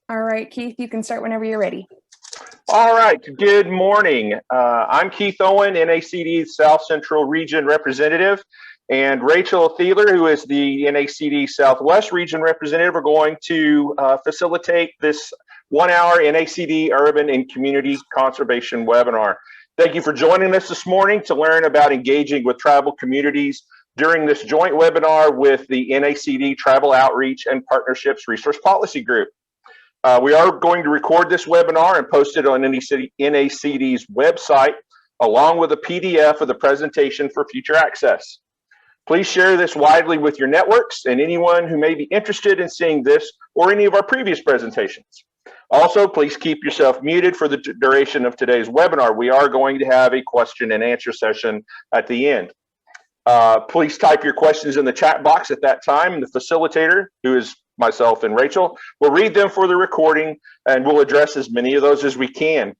All right, Keith, you can start whenever you're ready. All right, good morning. I'm Keith Owen, NACD South Central Region Representative, and Rachel Thieler, who is the NACD Southwest Region Representative, are going to facilitate this 1-hour NACD Urban and Community Conservation webinar. Thank you for joining us this morning to learn about engaging with tribal communities during this joint webinar with the NACD Tribal Outreach and Partnerships Resource Policy Group. We are going to record this webinar and post it on NACD's website, along with a PDF of the presentation for future access. Please share this widely with your networks and anyone who may be interested in seeing this or any of our previous presentations. Also, please keep yourself muted for the duration of today's webinar. We are going to have a question and answer session at the end. Please type your questions in the chat box at that time, and the facilitator, who is myself and Rachel, will read them for the recording, and we'll address as many of those as we can.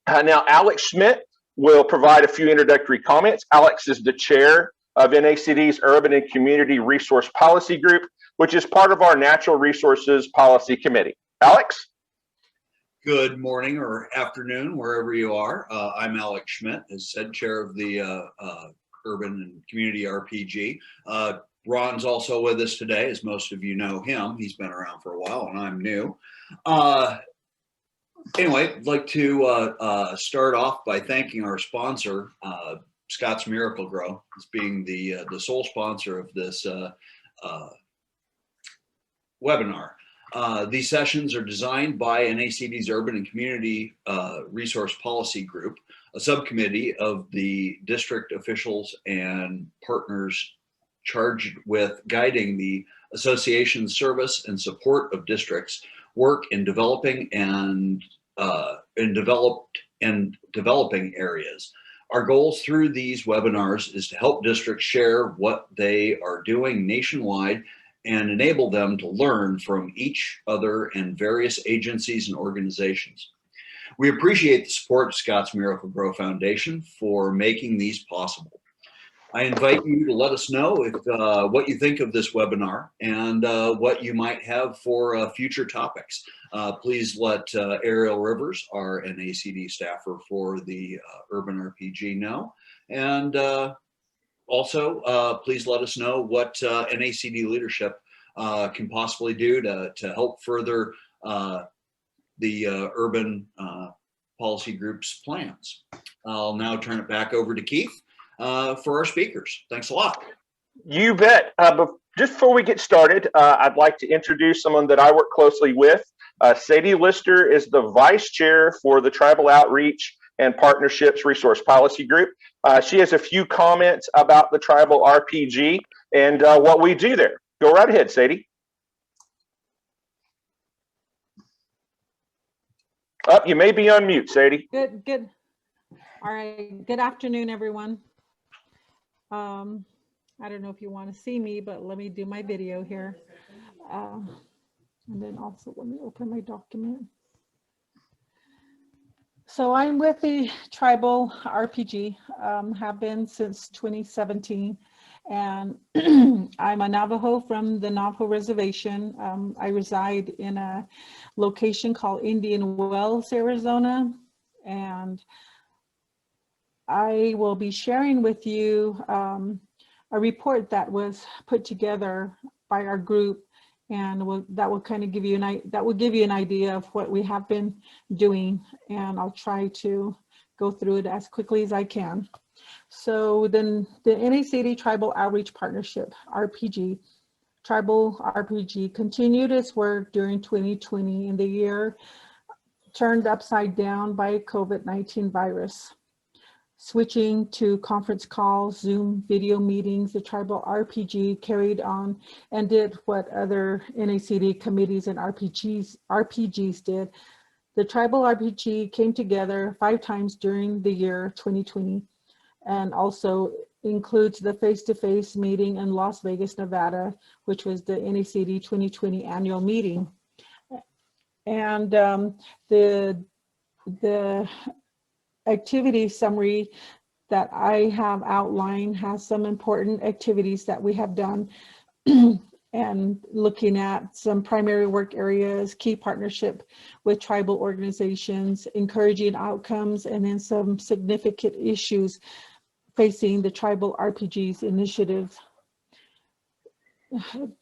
Now, Alex Schmidt will provide a few introductory comments. Alex is the chair of NACD's Urban and Community Resource Policy Group, which is part of our Natural Resources Policy Committee. Alex? Good morning or afternoon, wherever you are. I'm Alex Schmidt, as said, chair of the Urban and Community RPG. Ron's also with us today, as most of you know him. He's been around for a while, and I'm new. Anyway, I'd like to start off by thanking our sponsor, Scott's Miracle-Gro, as being the sole sponsor of this webinar. These sessions are designed by NACD's Urban and Community Resource Policy Group, a subcommittee of the district officials and partners charged with guiding the association's service and support of districts work in developing and developing areas. Our goals through these webinars is to help districts share what they are doing nationwide and enable them to learn from each other and various agencies and organizations. We appreciate the support of Scott's Miracle-Gro Foundation for making these possible. I invite you to let us know if, what you think of this webinar and what you might have for future topics. Please let Ariel Rivers, our NACD staffer for the Urban RPG, know. And also, please let us know what NACD leadership can possibly do to help further the Urban Policy Group's plans. I'll now turn it back over to Keith for our speakers. Thanks a lot. You bet. But just before we get started, I'd like to introduce someone that I work closely with. Sadie Lister is the vice chair for the Tribal Outreach and Partnerships Resource Policy Group. She has a few comments about the Tribal RPG and what we do there. Go right ahead, Sadie. You may be on mute, Sadie. Good. All right. Good afternoon, everyone. I don't know if you want to see me, but let me do my video here. And then also let me open my document. So I'm with the Tribal RPG, have been since 2017. And I'm a Navajo from the Navajo Reservation. I reside in a location called Indian Wells, Arizona. And I will be sharing with you a report that was put together by our group, and that will kind of give you an idea of what we have been doing, and I'll try to go through it as quickly as I can. So then the NACD Tribal Outreach Partnership, RPG, Tribal RPG continued its work during 2020 in the year turned upside down by COVID-19 virus. Switching to conference calls, Zoom video meetings, the Tribal RPG carried on and did what other NACD committees and RPGs did. The Tribal RPG came together 5 times during the year 2020 and also includes the face-to-face meeting in Las Vegas, Nevada, which was the NACD 2020 annual meeting. And the activity summary that I have outlined has some important activities that we have done. and looking at some primary work areas, key partnership with tribal organizations, encouraging outcomes, and then some significant issues facing the tribal RPGs initiative.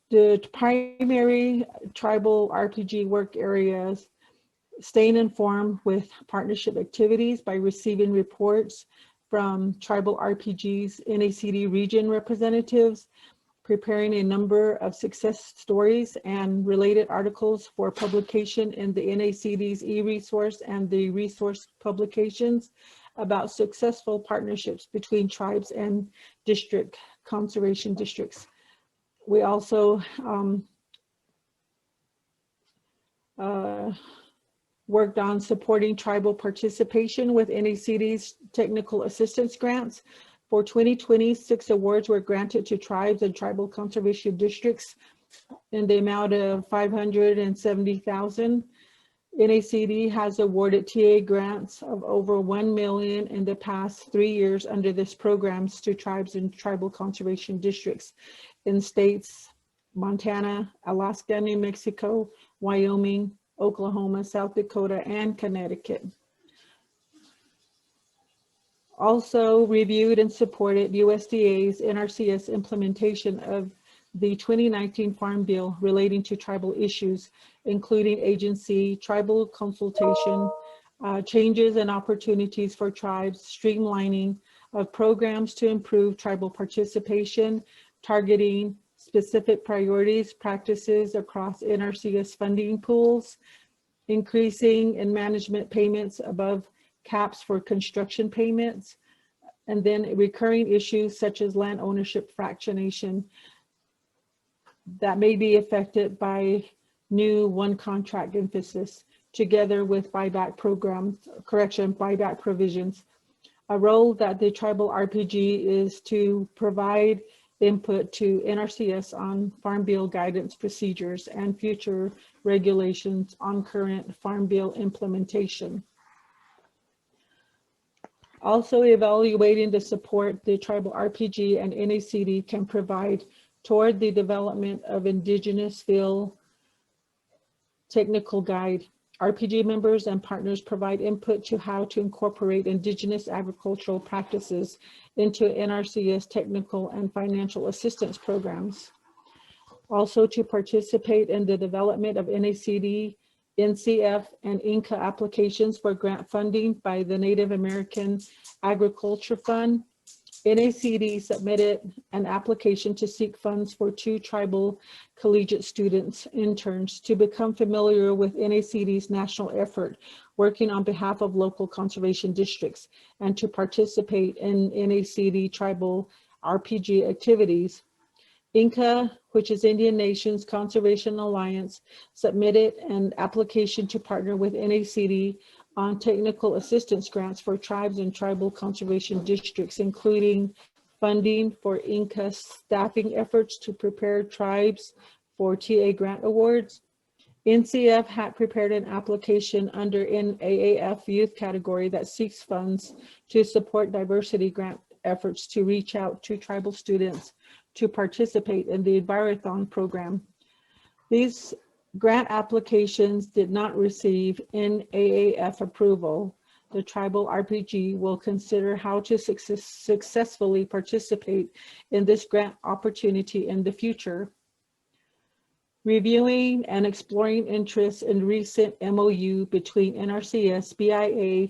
The primary tribal RPG work areas: staying informed with partnership activities by receiving reports from tribal RPGs, NACD region representatives, preparing a number of success stories and related articles for publication in the NACD's e-resource and the resource publications about successful partnerships between tribes and district conservation districts. We also worked on supporting tribal participation with NACD's technical assistance grants. For 2020, 6 awards were granted to tribes and tribal conservation districts in the amount of $570,000. NACD has awarded TA grants of over $1 million in the past 3 years under this programs to tribes and tribal conservation districts in states Montana, Alaska, New Mexico, Wyoming, Oklahoma, South Dakota, and Connecticut. Also reviewed and supported USDA's NRCS implementation of the 2019 Farm Bill relating to tribal issues, including agency, tribal consultation, changes and opportunities for tribes, streamlining of programs to improve tribal participation, targeting specific priorities, practices across NRCS funding pools, increasing in management payments above caps for construction payments, and then recurring issues such as land ownership fractionation that may be affected by new one contract emphasis, together with buyback provisions. A role that the tribal RPG is to provide input to NRCS on Farm Bill guidance procedures and future regulations on current Farm Bill implementation. Also evaluating the support the tribal RPG and NACD can provide toward the development of Indigenous Field Technical Guide. RPG members and partners provide input to how to incorporate Indigenous agricultural practices into NRCS technical and financial assistance programs. Also to participate in the development of NACD, NCF, and INCA applications for grant funding by the Native American Agriculture Fund. NACD submitted an application to seek funds for 2 tribal collegiate students, interns, to become familiar with NACD's national effort working on behalf of local conservation districts and to participate in NACD tribal RPG activities. INCA, which is Indian Nations Conservation Alliance, submitted an application to partner with NACD on technical assistance grants for tribes and tribal conservation districts, including funding for INCA staffing efforts to prepare tribes for TA grant awards. NCF had prepared an application under NAAF youth category that seeks funds to support diversity grant efforts to reach out to tribal students to participate in the Envirothon program. These grant applications did not receive NAAF approval. The tribal RPG will consider how to successfully participate in this grant opportunity in the future. Reviewing and exploring interests in recent MOU between NRCS, BIA,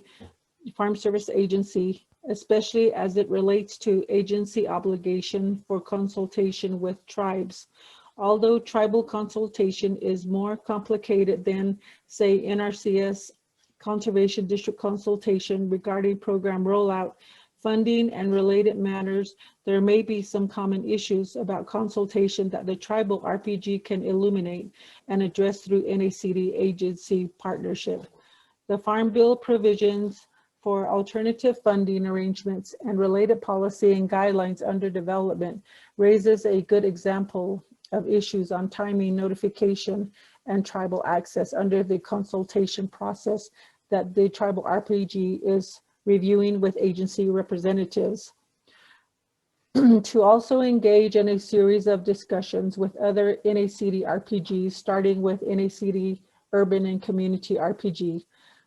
Farm Service Agency, especially as it relates to agency obligation for consultation with tribes. Although tribal consultation is more complicated than, say, NRCS Conservation District consultation regarding program rollout, funding, and related matters, there may be some common issues about consultation that the tribal RPG can illuminate and address through NACD agency partnership. The Farm Bill provisions for alternative funding arrangements and related policy and guidelines under development raises a good example of issues on timing, notification, and tribal access under the consultation process that the tribal RPG is reviewing with agency representatives. to also engage in a series of discussions with other NACD RPGs, starting with NACD Urban and Community RPG,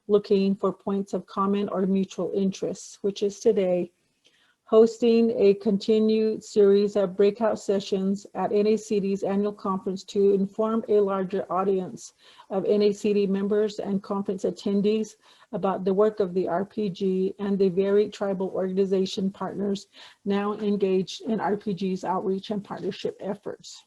looking for points of common or mutual interests, which is today, hosting a continued series of breakout sessions at NACD's annual conference to inform a larger audience of NACD members and conference attendees about the work of the RPG and the varied tribal organization partners now engaged in RPG's outreach and partnership efforts.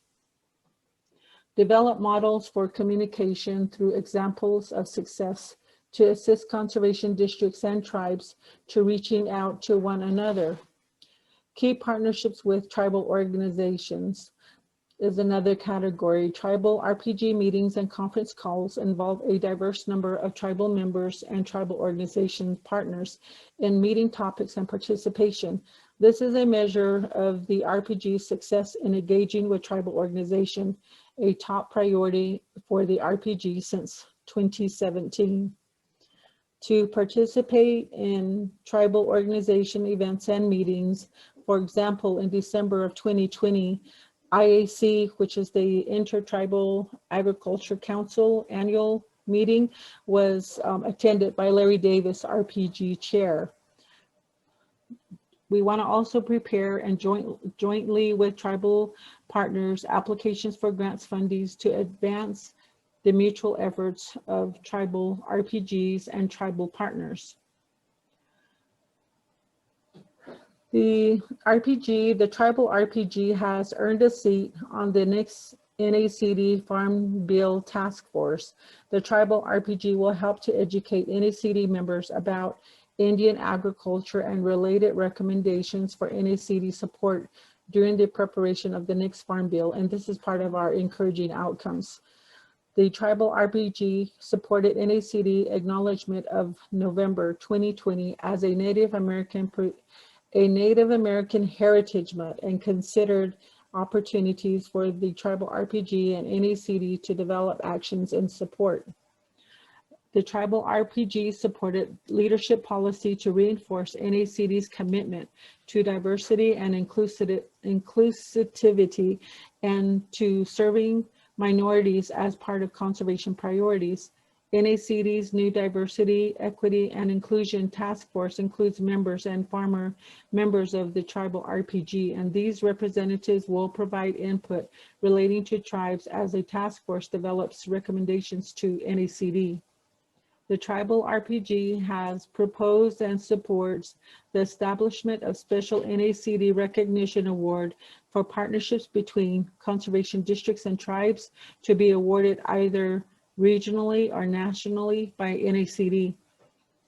Develop models for communication through examples of success to assist conservation districts and tribes to reaching out to one another. Key partnerships with tribal organizations is another category. Tribal RPG meetings and conference calls involve a diverse number of tribal members and tribal organization partners in meeting topics and participation. This is a measure of the RPG's success in engaging with tribal organization, a top priority for the RPG since 2017. To participate in tribal organization events and meetings. For example, in December of 2020, IAC, which is the Intertribal Agriculture Council annual meeting, was attended by Larry Davis, RPG chair. We want to also prepare and jointly with tribal partners applications for grants fundings to advance the mutual efforts of tribal RPGs and tribal partners. The tribal RPG has earned a seat on the next NACD Farm Bill Task Force. The tribal RPG will help to educate NACD members about Indian agriculture and related recommendations for NACD support during the preparation of the next Farm Bill, and this is part of our encouraging outcomes. The tribal RPG supported NACD acknowledgement of November 2020 as a Native American Heritage Month and considered opportunities for the tribal RPG and NACD to develop actions in support. The tribal RPG supported leadership policy to reinforce NACD's commitment to diversity and inclusivity and to serving minorities as part of conservation priorities. NACD's new Diversity, Equity, and Inclusion Task Force includes members and former members of the tribal RPG, and these representatives will provide input relating to tribes as a task force develops recommendations to NACD. The tribal RPG has proposed and supports the establishment of special NACD recognition award for partnerships between conservation districts and tribes to be awarded either regionally or nationally by NACD.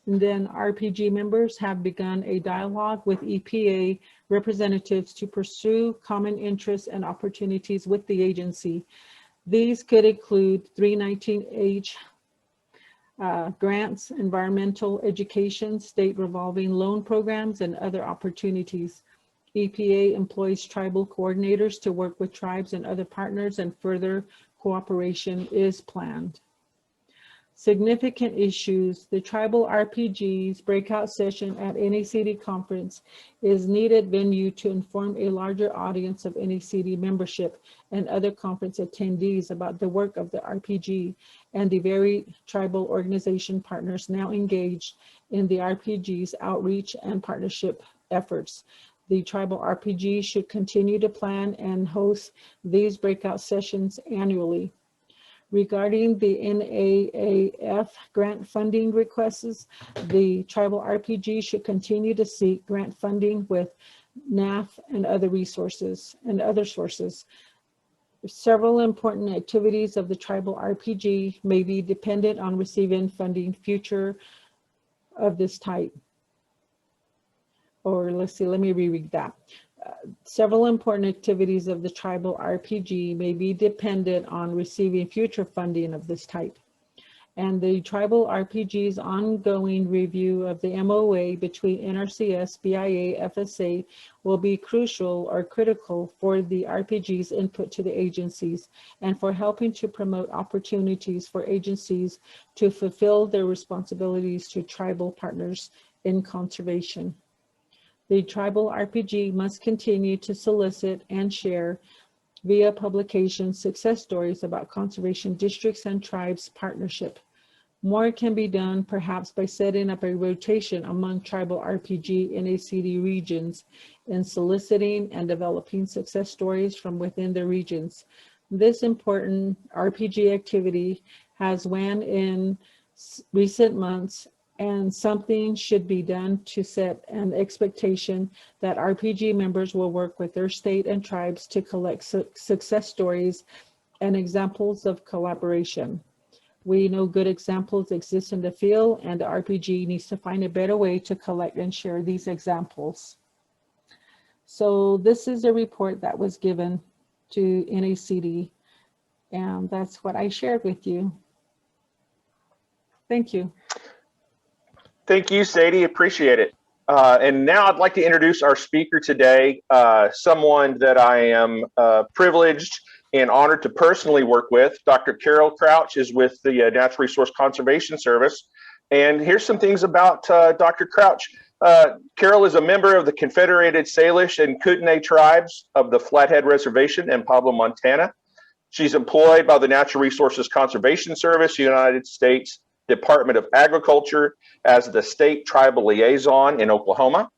And then RPG members have begun a dialogue with EPA representatives to pursue common interests and opportunities with the agency. These could include 319H grants, environmental education, state revolving loan programs, and other opportunities. EPA employs tribal coordinators to work with tribes and other partners, and further cooperation is planned. Significant issues. The tribal RPG's breakout session at NACD conference is needed venue to inform a larger audience of NACD membership and other conference attendees about the work of the RPG and the varied tribal organization partners now engaged in the RPG's outreach and partnership efforts. The tribal RPG should continue to plan and host these breakout sessions annually. Regarding the NAAF grant funding requests, the tribal RPG should continue to seek grant funding with NAF and other resources and other sources. Several important activities of the tribal RPG may be dependent on receiving funding future of this type. Or let's see, let me reread that. Several important activities of the tribal RPG may be dependent on receiving future funding of this type. And the tribal RPG's ongoing review of the MOA between NRCS, BIA, FSA will be crucial or critical for the RPG's input to the agencies and for helping to promote opportunities for agencies to fulfill their responsibilities to tribal partners in conservation. The tribal RPG must continue to solicit and share via publication success stories about conservation districts and tribes partnership. More can be done perhaps by setting up a rotation among tribal RPG NACD regions in soliciting and developing success stories from within the regions. This important RPG activity has waned in recent months, and something should be done to set an expectation that RPG members will work with their state and tribes to collect success stories and examples of collaboration. We know good examples exist in the field, and the RPG needs to find a better way to collect and share these examples. So this is a report that was given to NACD, and that's what I shared with you. Thank you. Thank you, Sadie. Appreciate it. And now I'd like to introduce our speaker today, someone that I am privileged and honored to personally work with. Dr. Carol Crouch is with the Natural Resource Conservation Service. And here's some things about Dr. Crouch. Carol is a member of the Confederated Salish and Kootenai tribes of the Flathead Reservation in Pablo, Montana. She's employed by the Natural Resources Conservation Service, United States Department of Agriculture, as the state tribal liaison in Oklahoma.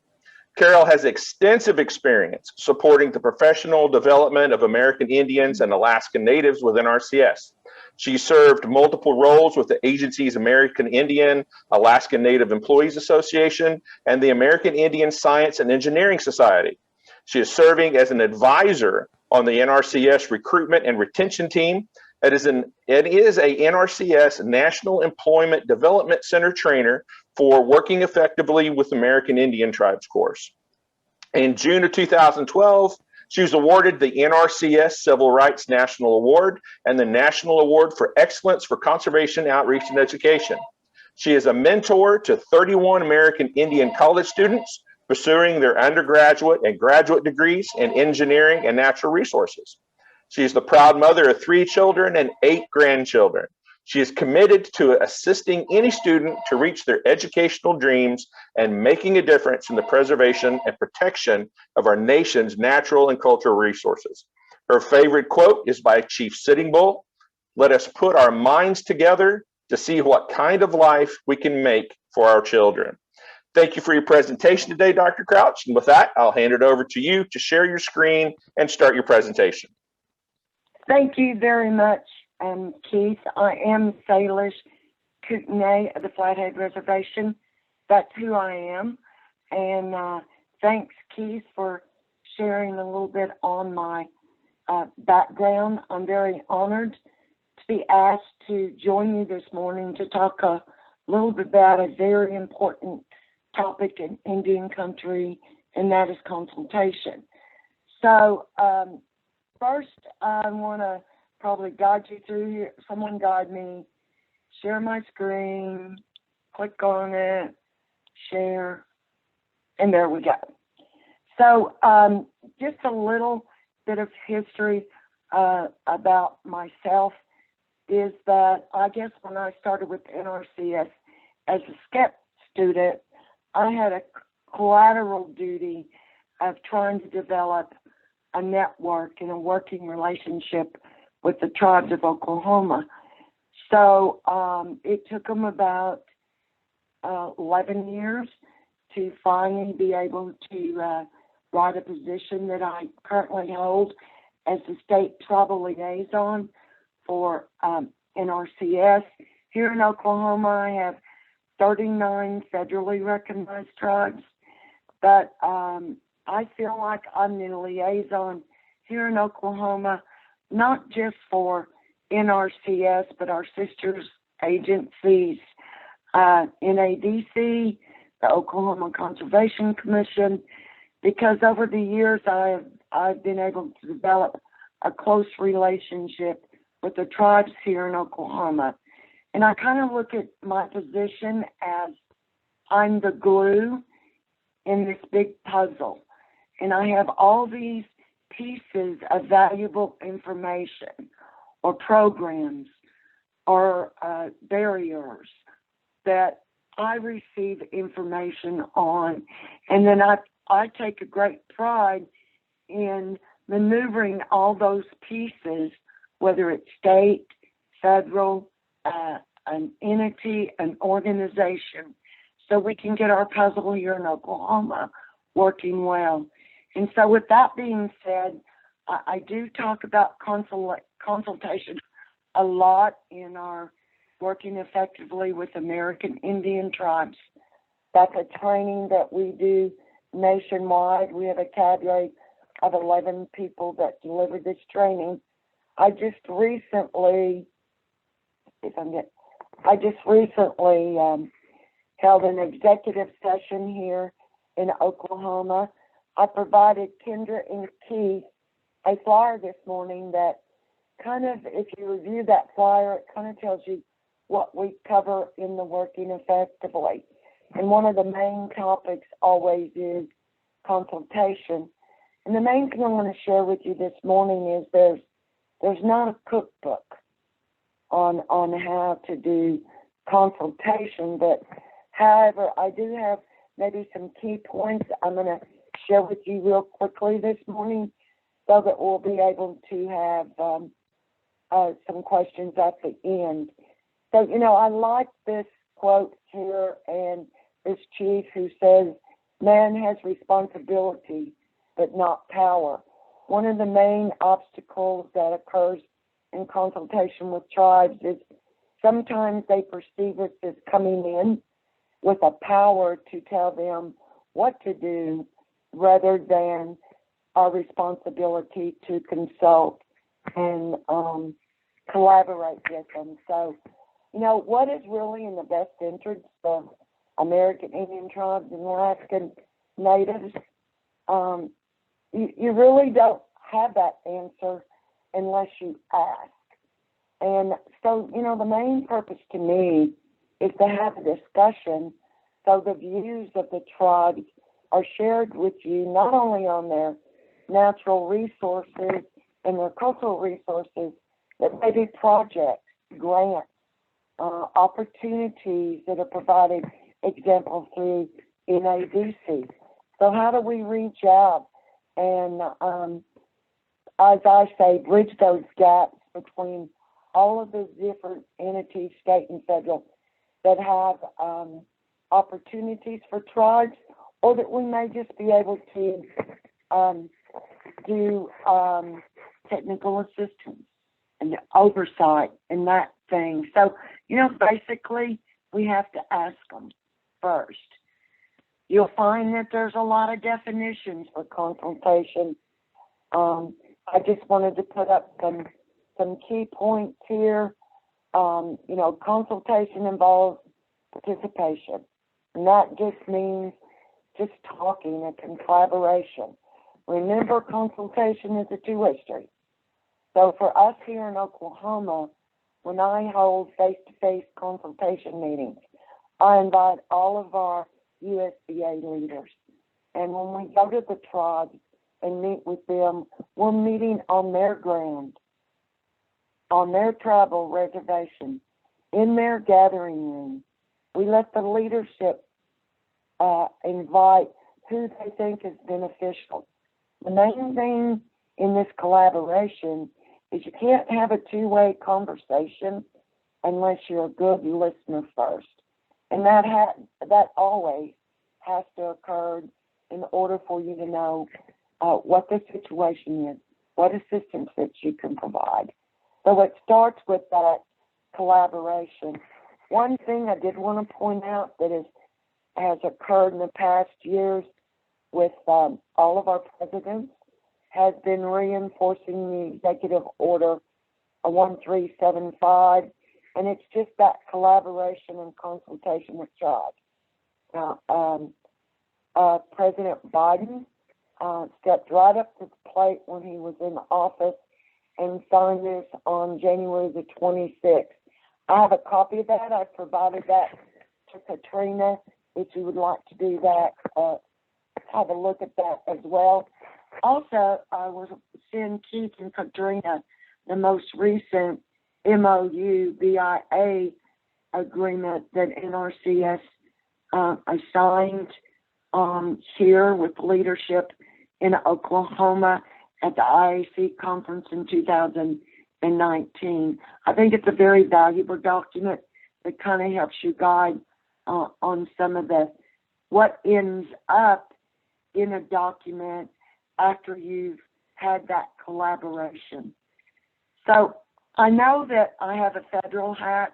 Carol has extensive experience supporting the professional development of American Indians and Alaska Natives within NRCS. She served multiple roles with the agency's American Indian Alaska Native Employees Association and the American Indian Science and Engineering Society. She is serving as an advisor on the NRCS recruitment and retention team. It is a NRCS National Employment Development Center trainer for working effectively with American Indian Tribes course. In June of 2012, she was awarded the NRCS Civil Rights National Award and the National Award for Excellence for Conservation Outreach and Education. She is a mentor to 31 American Indian college students pursuing their undergraduate and graduate degrees in engineering and natural resources. She is the proud mother of 3 children and 8 grandchildren. She is committed to assisting any student to reach their educational dreams and making a difference in the preservation and protection of our nation's natural and cultural resources. Her favorite quote is by Chief Sitting Bull: "Let us put our minds together to see what kind of life we can make for our children." Thank you for your presentation today, Dr. Crouch. And with that, I'll hand it over to you to share your screen and start your presentation. Thank you very much, Keith. I am Salish Kootenai of the Flathead Reservation. That's who I am. And thanks, Keith, for sharing a little bit on my background. I'm very honored to be asked to join you this morning to talk a little bit about a very important topic in Indian country, and that is consultation. So first, I want to probably guide you through here. Someone guide me. Share my screen, click on it, share, and there we go. So just a little bit of history about myself is that I guess when I started with NRCS as a SCEP student, I had a collateral duty of trying to develop a network and a working relationship with the tribes of Oklahoma. So it took them about 11 years to finally be able to write a position that I currently hold as the state tribal liaison for NRCS. Here in Oklahoma, I have 39 federally recognized tribes, but I feel like I'm the liaison here in Oklahoma, not just for NRCS, but our sisters agencies, NADC, the Oklahoma Conservation Commission, because over the years I've been able to develop a close relationship with the tribes here in Oklahoma. And I kind of look at my position as I'm the glue in this big puzzle. And I have all these pieces of valuable information or programs or barriers that I receive information on, and then I I take a great pride in maneuvering all those pieces, whether it's state, federal, an entity, an organization, so we can get our puzzle here in Oklahoma working well. And so with that being said, I do talk about consultation a lot in our working effectively with American Indian tribes. That's a training that we do nationwide. We have a cadre of 11 people that deliver this training. I just recently held an executive session here in Oklahoma. I provided Kendra and Keith a flyer this morning that kind of, if you review that flyer, it kind of tells you what we cover in the Working Effectively. And one of the main topics always is consultation. And the main thing I want to share with you this morning is there's not a cookbook on how to do consultation, but however, I do have maybe some key points I'm going to share with you real quickly this morning so that we'll be able to have some questions at the end. So, I like this quote here, and this chief who says, man has responsibility, but not power. One of the main obstacles that occurs in consultation with tribes is sometimes they perceive us as coming in with a power to tell them what to do rather than our responsibility to consult and collaborate with them. So, what is really in the best interest of American Indian tribes and Alaskan Natives? You really don't have that answer unless you ask. And so, the main purpose to me is to have a discussion so the views of the tribes are shared with you, not only on their natural resources and their cultural resources, but maybe projects, grants, opportunities that are provided, example, through NACD. So how do we reach out and, as I say, bridge those gaps between all of the different entities, state and federal, that have opportunities for tribes, or that we may just be able to do technical assistance and oversight and that thing. So, basically, we have to ask them first. You'll find that there's a lot of definitions for consultation. I just wanted to put up some key points here. Consultation involves participation, and that just means just talking and collaboration. Remember, consultation is a two-way street. So for us here in Oklahoma, when I hold face-to-face consultation meetings, I invite all of our USDA leaders. And when we go to the tribes and meet with them, we're meeting on their ground, on their tribal reservation, in their gathering room. We let the leadership invite who they think is beneficial. The main thing in this collaboration is you can't have a two-way conversation unless you're a good listener first. And that always has to occur in order for you to know what the situation is, what assistance that you can provide. So it starts with that collaboration. One thing I did want to point out that has occurred in the past years with all of our presidents has been reinforcing the executive order 1375, and it's just that collaboration and consultation with tribes. Now, President Biden stepped right up to the plate when he was in office and signed this on January the 26th. I have a copy of that. I provided that to Katrina. If you would like to do that, have a look at that as well. Also, I will send Keith and Katrina the most recent MOU BIA agreement that NRCS signed here with leadership in Oklahoma at the IAC conference in 2019. I think it's a very valuable document that kind of helps you guide on some of what ends up in a document after you've had that collaboration. So I know that I have a federal hat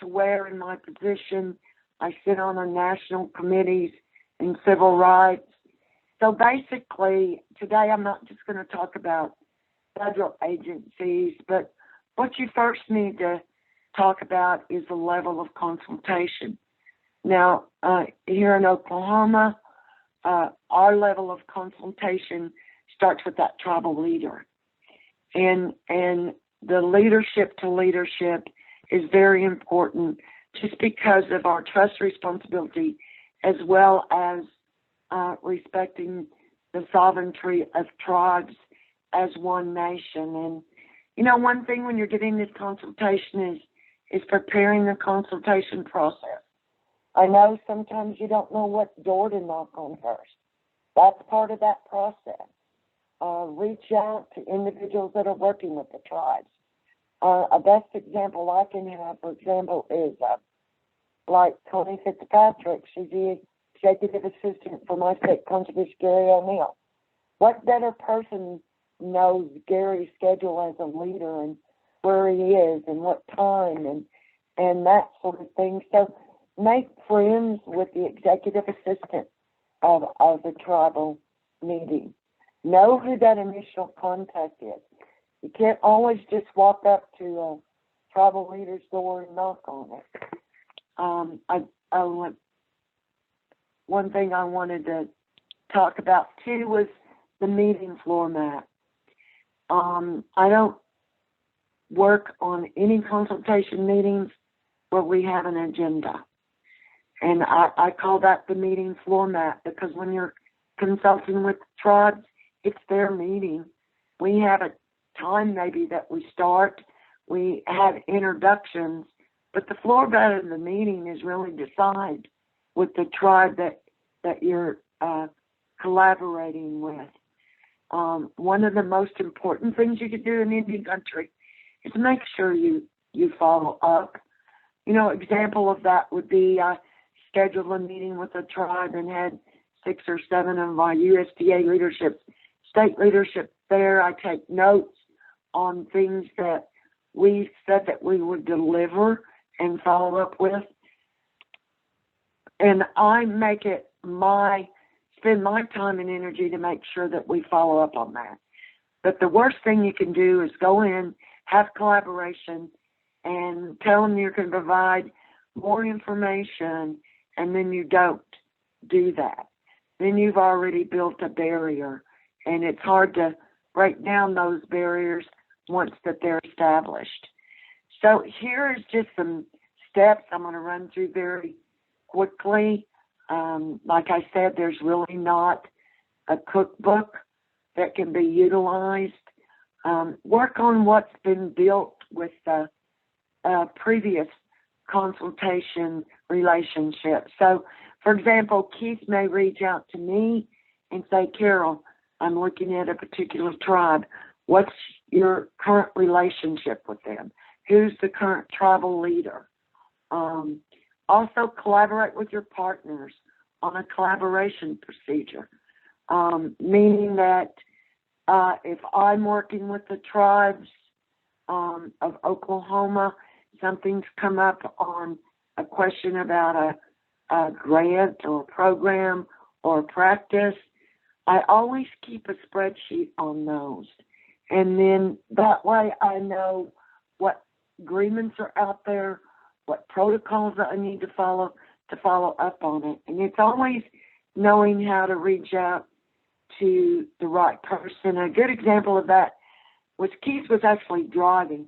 to wear in my position. I sit on a national committees in civil rights. So basically, today I'm not just going to talk about federal agencies, but what you first need to talk about is the level of consultation. Now, here in Oklahoma, our level of consultation starts with that tribal leader. And the leadership to leadership is very important just because of our trust responsibility as well as respecting the sovereignty of tribes as one nation. And, you know, one thing when you're getting this consultation is preparing the consultation process. I know sometimes you don't know what door to knock on first. That's part of that process. Reach out to individuals that are working with the tribes. A best example I can have, for example, is like Tony Fitzpatrick. She's the executive assistant for my state conservation, Gary O'Neill. What better person knows Gary's schedule as a leader and where he is and what time and that sort of thing? So make friends with the executive assistant of the tribal meeting. Know who that initial contact is. You can't always just walk up to a tribal leader's door and knock on it. One thing I wanted to talk about too was the meeting format. I don't work on any consultation meetings where we have an agenda. And I call that the meeting format because when you're consulting with tribes, it's their meeting. We have a time maybe that we start. We have introductions, but the format of the meeting is really decided with the tribe that you're collaborating with. One of the most important things you could do in Indian country is make sure you follow up. You know, example of that would be schedule a meeting with a tribe and had 6 or 7 of my USDA leadership, state leadership there. I take notes on things that we said that we would deliver and follow up with. And I make it spend my time and energy to make sure that we follow up on that. But the worst thing you can do is go in, have collaboration, and tell them you can provide more information, and then you don't do that. Then you've already built a barrier, and it's hard to break down those barriers once that they're established. So here's just some steps I'm going to run through very quickly. Like I said, there's really not a cookbook that can be utilized. Work on what's been built with the previous consultation relationship. So, for example, Keith may reach out to me and say, Carol, I'm looking at a particular tribe. What's your current relationship with them? Who's the current tribal leader? Also collaborate with your partners on a collaboration procedure, meaning that if I'm working with the tribes of Oklahoma, something's come up on a question about a grant or a program or a practice, I always keep a spreadsheet on those. And then that way I know what agreements are out there, what protocols that I need to follow up on it. And it's always knowing how to reach out to the right person. A good example of that was Keith was actually driving,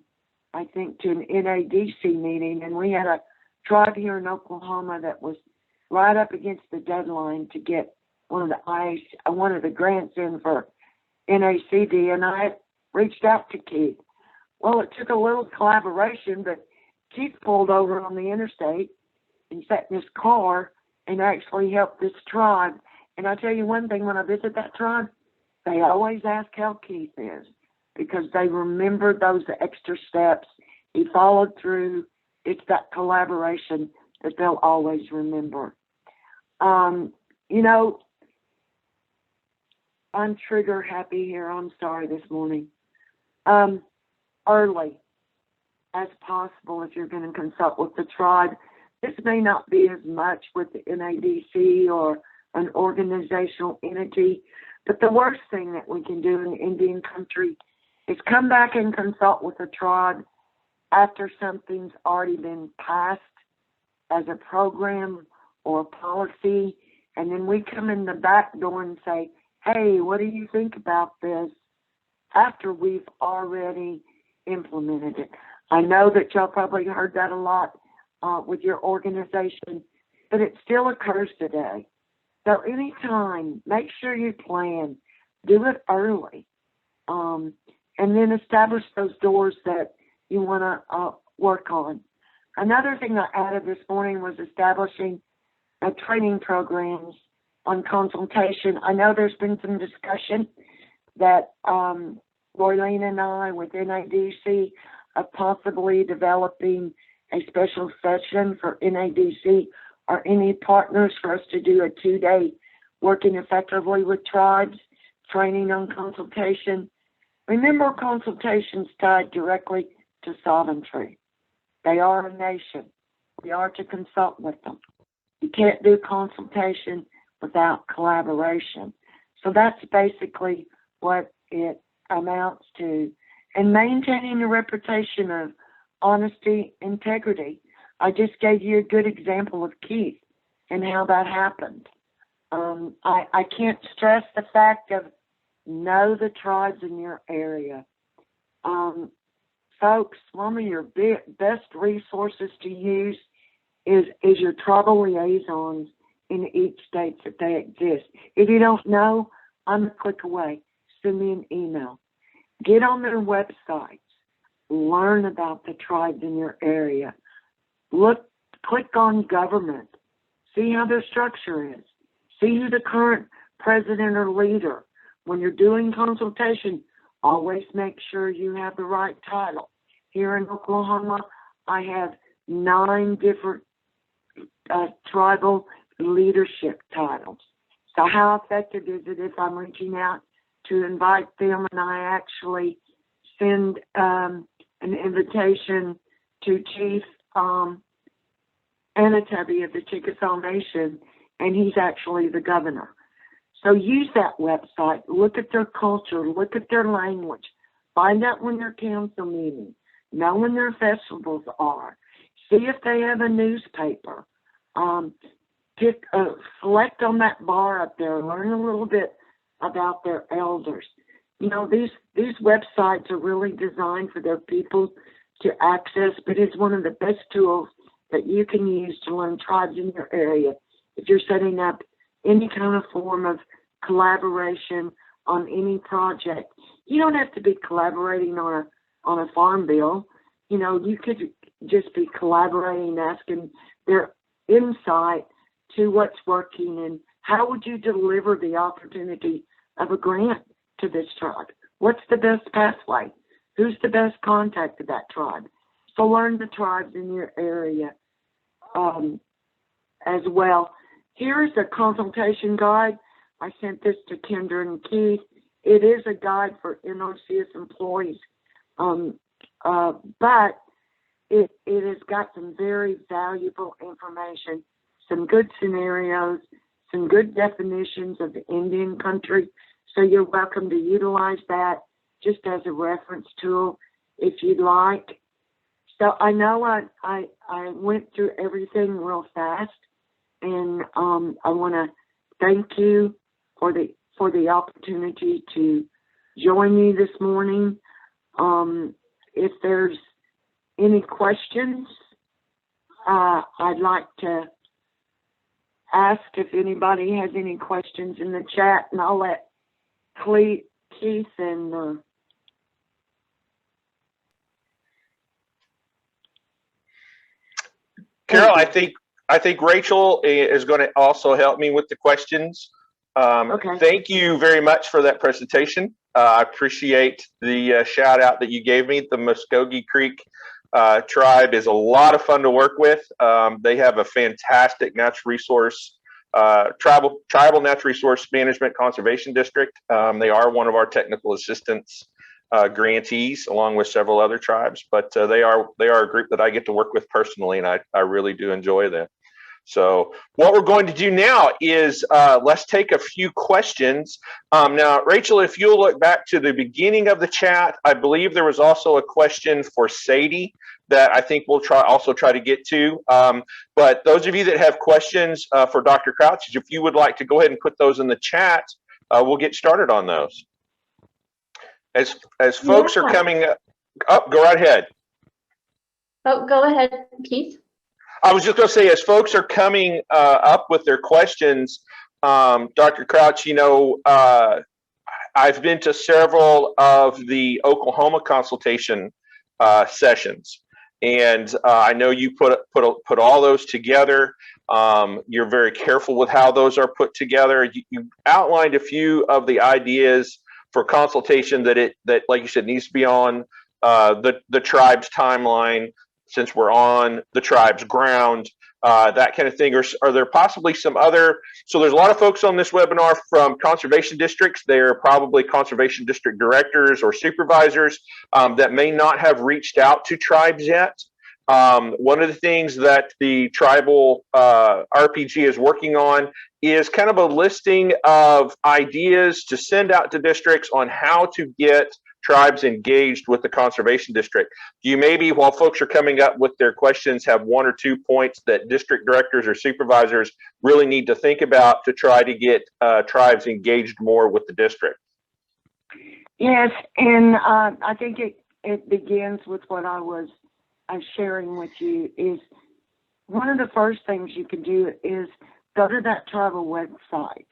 I think, to an NADC meeting, and we had a tribe here in Oklahoma that was right up against the deadline to get one of the grants in for NACD, and I reached out to Keith. Well, it took a little collaboration, but Keith pulled over on the interstate and sat in his car and actually helped this tribe And I tell you one thing, when I visit that tribe, they always ask how Keith is, because they remember those extra steps. He followed through. It's that collaboration that they'll always remember. You know, I'm trigger happy here. I'm sorry this morning. Early as possible if you're going to consult with the tribe. This may not be as much with the NADC or an organizational entity, but the worst thing that we can do in Indian country is come back and consult with the tribe after something's already been passed as a program or policy, and then we come in the back door and say, hey, what do you think about this, after we've already implemented it. I know that y'all probably heard that a lot with your organization, but it still occurs today. So anytime, make sure you plan, do it early, and then establish those doors that you want to work on. Another thing I added this morning was establishing training programs on consultation. I know there's been some discussion that Roylene and I with NADC of possibly developing a special session for NADC or any partners for us to do a 2-day working effectively with tribes, training on consultation. Remember, consultation's tied directly to sovereignty. They are a nation. We are to consult with them. You can't do consultation without collaboration. So that's basically what it amounts to. And maintaining a reputation of honesty, integrity. I just gave you a good example of Keith and how that happened. I can't stress the fact of know the tribes in your area. Folks, one of your best resources to use is your tribal liaisons in each state that they exist. If you don't know, I'm a click away. Send me an email. Get on their websites. Learn about the tribes in your area. Click on government. See how their structure is. See who the current president or leader. When you're doing consultation, always make sure you have the right title. Here in Oklahoma, I have 9 different tribal leadership titles. So how effective is it if I'm reaching out to invite them and I actually send an invitation to Chief Anatoby of the Chickasaw Nation, and he's actually the governor. So use that website, look at their culture, look at their language, find out when their council meetings, know when their festivals are, see if they have a newspaper, select on that bar up there, learn a little bit about their elders. You know, these websites are really designed for their people to access, but it's one of the best tools that you can use to learn tribes in your area if you're setting up any kind of form of collaboration on any project. You don't have to be collaborating on a farm bill. You know, you could just be collaborating, asking their insight to what's working and how would you deliver the opportunity of a grant to this tribe? What's the best pathway? Who's the best contact to that tribe? So learn the tribes in your area as well. Here's a consultation guide. I sent this to Kendra and Keith. It is a guide for NRCS employees, but it has got some very valuable information, some good scenarios, some good definitions of the Indian country. So you're welcome to utilize that just as a reference tool if you'd like. So I know I went through everything real fast, and I want to thank you for the opportunity to join me this morning. If there's any questions, I'd like to ask if anybody has any questions in the chat, and I'll let Keith and Carol, I think Rachel is going to also help me with the questions. Okay. Thank you very much for that presentation. I appreciate the shout out that you gave me. The Muskogee Creek tribe is a lot of fun to work with. They have a fantastic natural resource, tribal natural resource management conservation district. They are one of our technical assistance grantees, along with several other tribes. But they are a group that I get to work with personally, and I really do enjoy them. So what we're going to do now is let's take a few questions. Now, Rachel, if you'll look back to the beginning of the chat, I believe there was also a question for Sadie that I think we'll also try to get to. But those of you that have questions for Dr. Crouch, if you would like to go ahead and put those in the chat, we'll get started on those. As folks are coming up, go right ahead. Oh, go ahead, Keith. I was just going to say, as folks are coming up with their questions, Dr. Crouch, you know, I've been to several of the Oklahoma consultation sessions, and I know you put all those together. You're very careful with how those are put together. You outlined a few of the ideas for consultation that like you said, needs to be on the tribe's timeline, since we're on the tribe's ground, that kind of thing. Or are there possibly some other, so there's a lot of folks on this webinar from conservation districts. They're probably conservation district directors or supervisors that may not have reached out to tribes yet. One of the things that the tribal RPG is working on is kind of a listing of ideas to send out to districts on how to get tribes engaged with the conservation district. Do you maybe, while folks are coming up with their questions, have one or two points that district directors or supervisors really need to think about to try to get tribes engaged more with the district? Yes, and I think it begins with what I was sharing with you. Is one of the first things you can do is go to that tribal website,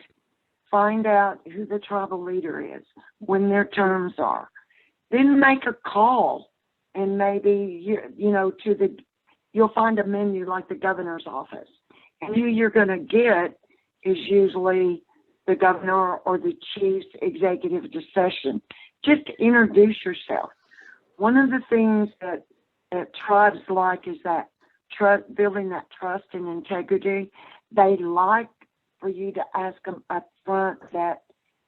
find out who the tribal leader is, when their terms are, then make a call, and maybe you know you'll find a menu like the governor's office, and who you're going to get is usually the governor or the chief's executive session. Just introduce yourself. One of the things that tribes like is that building that trust and integrity. They like for you to ask them up front that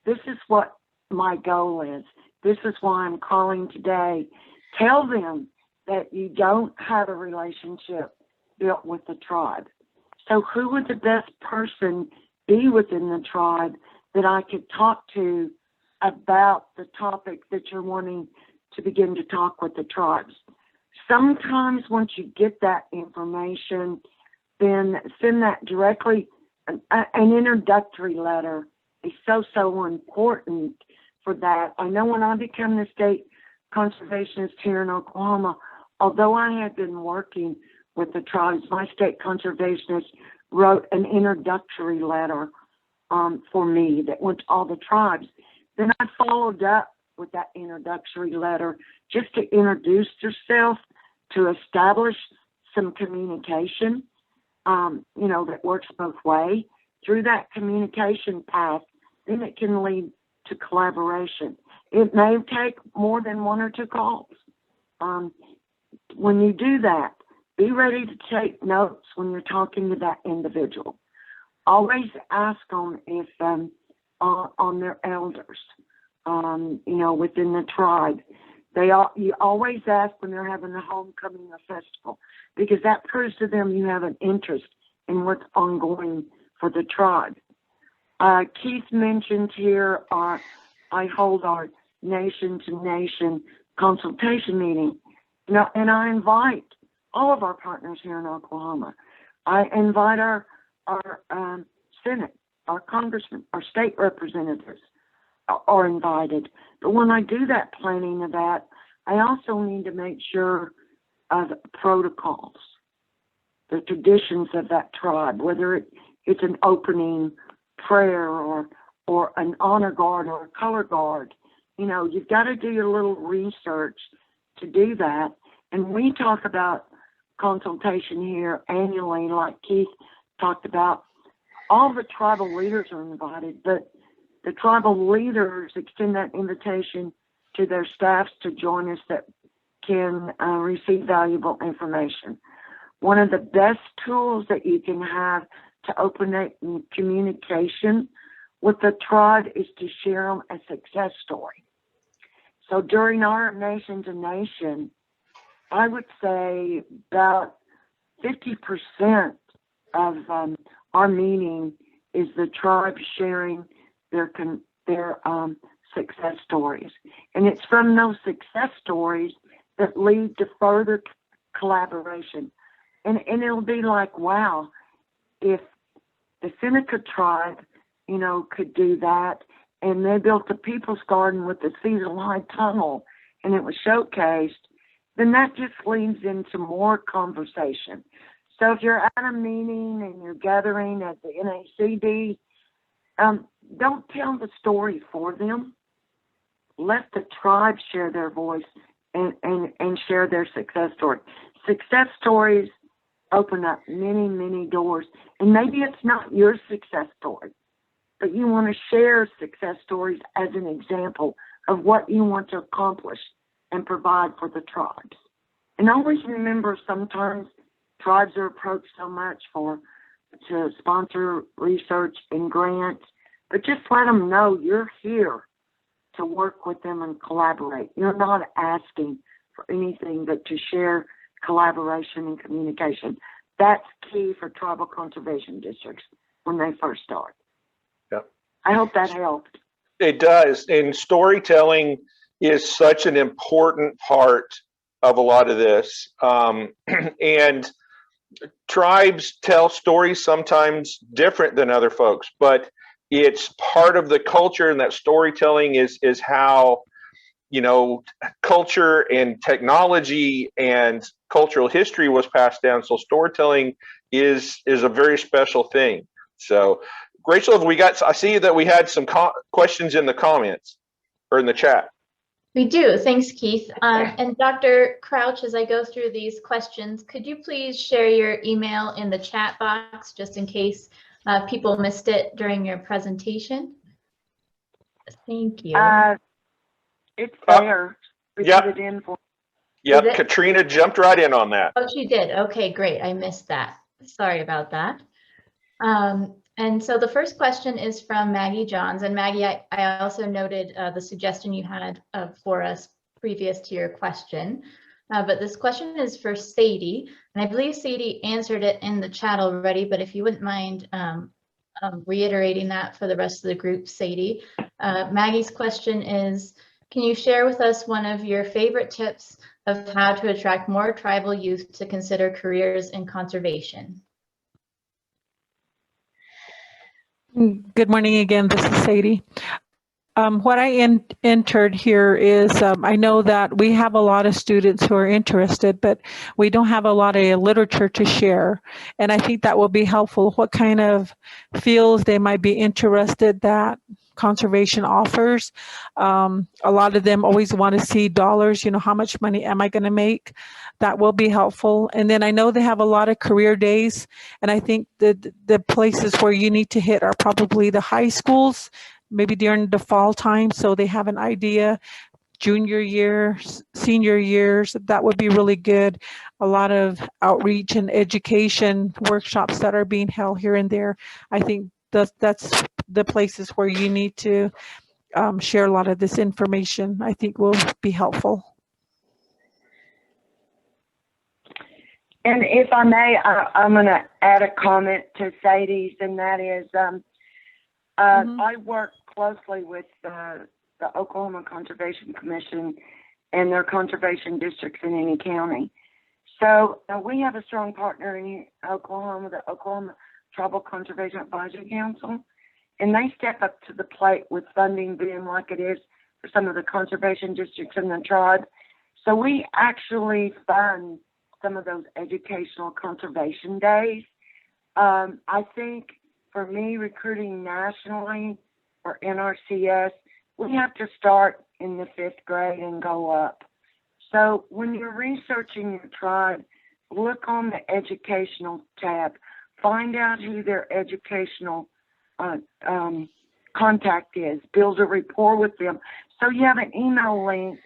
this is what my goal is. This is why I'm calling today. Tell them that you don't have a relationship built with the tribe. So who would the best person be within the tribe that I could talk to about the topic that you're wanting to begin to talk with the tribes? Sometimes once you get that information, then send that directly. An introductory letter is so important for that. I know when I became the state conservationist here in Oklahoma, although I had been working with the tribes, my state conservationist wrote an introductory letter for me that went to all the tribes. Then I followed up with that introductory letter just to introduce yourself, to establish some communication, you know, that works both ways. Through that communication path, then it can lead to collaboration. It may take more than one or two calls. When you do that, be ready to take notes when you're talking to that individual. Always ask them if on their elders, you know, within the tribe. You always ask when they're having a homecoming or festival, because that proves to them you have an interest in what's ongoing for the tribe. Keith mentioned here, I hold our nation-to-nation consultation meeting. You know, and I invite all of our partners here in Oklahoma. I invite our Senate, our congressmen, our state representatives are invited. But when I do that planning of that, I also need to make sure of protocols, the traditions of that tribe, whether it's an opening prayer or an honor guard or a color guard. You know, you've got to do your little research to do that. And we talk about consultation here annually, like Keith talked about. all the tribal leaders are invited, but the tribal leaders extend that invitation to their staffs to join us that can receive valuable information. One of the best tools that you can have to open that communication with the tribe is to share them a success story. So during our Nation to Nation, I would say about 50% of our meeting is the tribe sharing their success stories. And it's from those success stories that lead to further collaboration. And it'll be like, wow, if the Seneca tribe, you know, could do that, and they built a people's garden with the Cecil High Tunnel, and it was showcased, then that just leads into more conversation. So if you're at a meeting and you're gathering at the NACD, don't tell the story for them. Let the tribe share their voice and share their success story. Success stories open up many, many doors. And maybe it's not your success story, but you want to share success stories as an example of what you want to accomplish and provide for the tribes. And always remember, sometimes tribes are approached so much to sponsor research and grants, but just let them know you're here to work with them and collaborate. You're not asking for anything but to share collaboration and communication. That's key for tribal conservation districts when they first start. Yep. I hope that helped. It does. And storytelling is such an important part of a lot of this. And tribes tell stories sometimes different than other folks, but it's part of the culture, and that storytelling is how, you know, culture and technology and cultural history was passed down. So storytelling is a very special thing. So Rachel, I see that we had some questions in the comments or in the chat. We do. Thanks, Keith. And Dr. Crouch, as I go through these questions, could you please share your email in the chat box just in case people missed it during your presentation? Thank you. It's there. We Yep. put it in for. Yep, Katrina jumped right in on that. Oh, she did. Okay, great. I missed that. Sorry about that. And so the first question is from Maggie Johns. And Maggie, I also noted the suggestion you had for us previous to your question. But this question is for Sadie. And I believe Sadie answered it in the chat already, but if you wouldn't mind reiterating that for the rest of the group, Sadie. Maggie's question is, can you share with us one of your favorite tips of how to attract more tribal youth to consider careers in conservation? Good morning again. This is Sadie. What I entered here is I know that we have a lot of students who are interested, but we don't have a lot of literature to share. And I think that will be helpful. What kind of fields they might be interested that conservation offers. A lot of them always want to see dollars, you know, how much money am I going to make? That will be helpful. And then I know they have a lot of career days. And I think the places where you need to hit are probably the high schools, maybe during the fall time, so they have an idea. Junior year, senior years, that would be really good. A lot of outreach and education workshops that are being held here and there. I think that's the places where you need to share a lot of this information. I think will be helpful. And if I may, I'm going to add a comment to Sadie's, and that is I work closely with the Oklahoma Conservation Commission and their conservation districts in any county. So we have a strong partner in Oklahoma, the Oklahoma Tribal Conservation Advisory Council, and they step up to the plate with funding being like it is for some of the conservation districts in the tribe. So we actually fund some of those educational conservation days. I think for me, recruiting nationally for NRCS, we have to start in the 5th grade and go up. So when you're researching your tribe, look on the educational tab find out who their educational contact is, build a rapport with them. So you have an email link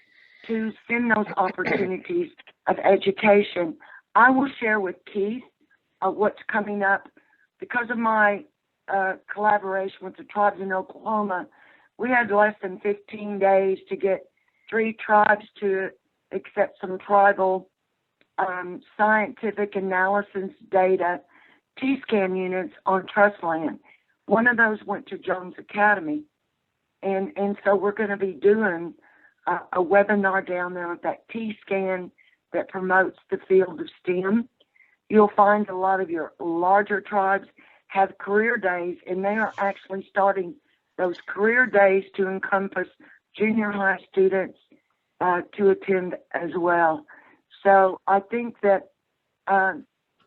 to send those opportunities of education. I will share with Keith what's coming up. Because of my collaboration with the tribes in Oklahoma, we had less than 15 days to get 3 tribes to accept some tribal scientific analysis data T-scan units on trust land. One of those went to Jones Academy. And so we're going to be doing a webinar down there with that T-scan that promotes the field of STEM. You'll find a lot of your larger tribes have career days, and they are actually starting those career days to encompass junior high students to attend as well. So I think that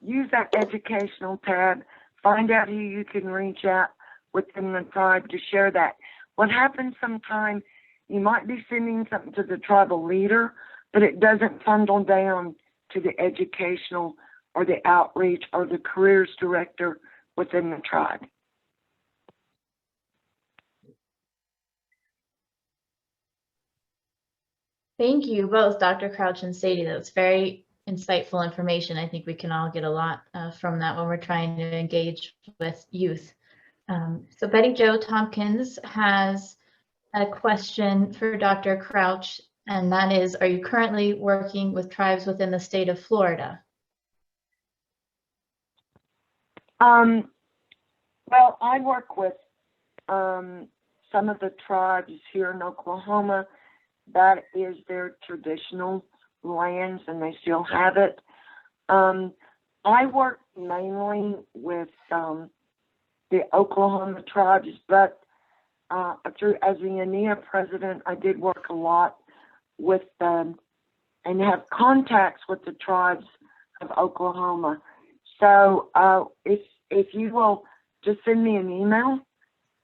use that educational tab, find out who you can reach out within the tribe to share that. What happens sometimes, you might be sending something to the tribal leader, but it doesn't funnel down to the educational or the outreach or the careers director within the tribe. Thank you both, Dr. Crouch and Sadie. That's very insightful information. I think we can all get a lot from that when we're trying to engage with youth. So Betty Jo Tompkins has a question for Dr. Crouch, and that is, are you currently working with tribes within the state of Florida? Well, I work with some of the tribes here in Oklahoma. That is their traditional lands, and they still have it. I work mainly with the Oklahoma tribes, but as the ANIA president, I did work a lot with them and have contacts with the tribes of Oklahoma. So if you will just send me an email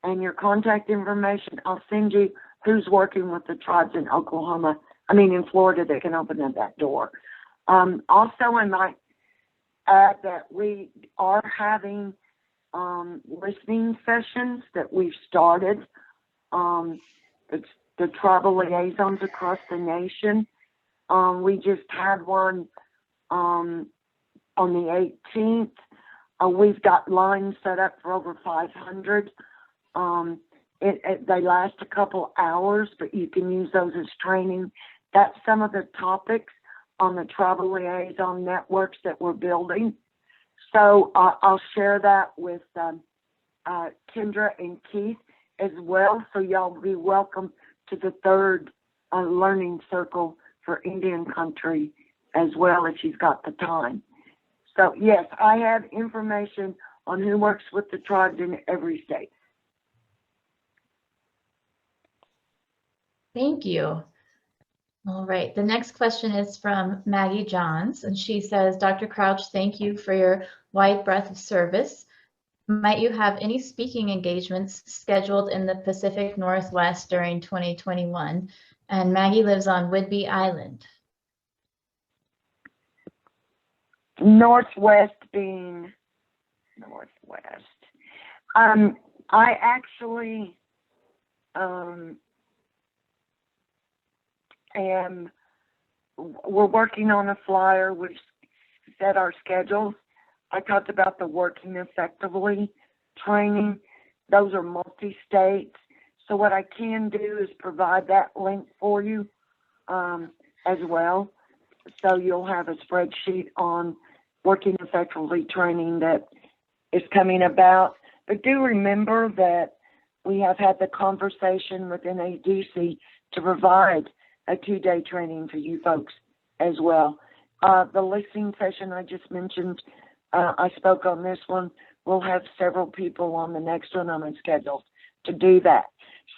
and your contact information, I'll send you who's working with the tribes in Oklahoma. I mean, in Florida, that can open up that door. Also, I might add that we are having listening sessions that we've started. It's the tribal liaisons across the nation. We just had one on the 18th. We've got lines set up for over 500. They last a couple hours, but you can use those as training. That's some of the topics on the tribal liaison networks that we're building. So I'll share that with Kendra and Keith as well. So y'all be welcome to the third learning circle for Indian country as well if you've got the time. So yes, I have information on who works with the tribes in every state. Thank you. All right, the next question is from Maggie Johns, and she says, Dr. Crouch, thank you for your wide breadth of service. Might you have any speaking engagements scheduled in the Pacific Northwest during 2021? And Maggie lives on Whidbey Island. Northwest being Northwest. I actually we're working on a flyer. We've set our schedules. I talked about the working effectively training. Those are multi-states. So what I can do is provide that link for you as well. So you'll have a spreadsheet on working effectively training that is coming about. But do remember that we have had the conversation with NACD to provide a 2-day training for you folks as well. The listening session I just mentioned, I spoke on this one. We'll have several people on the next one on the schedule to do that.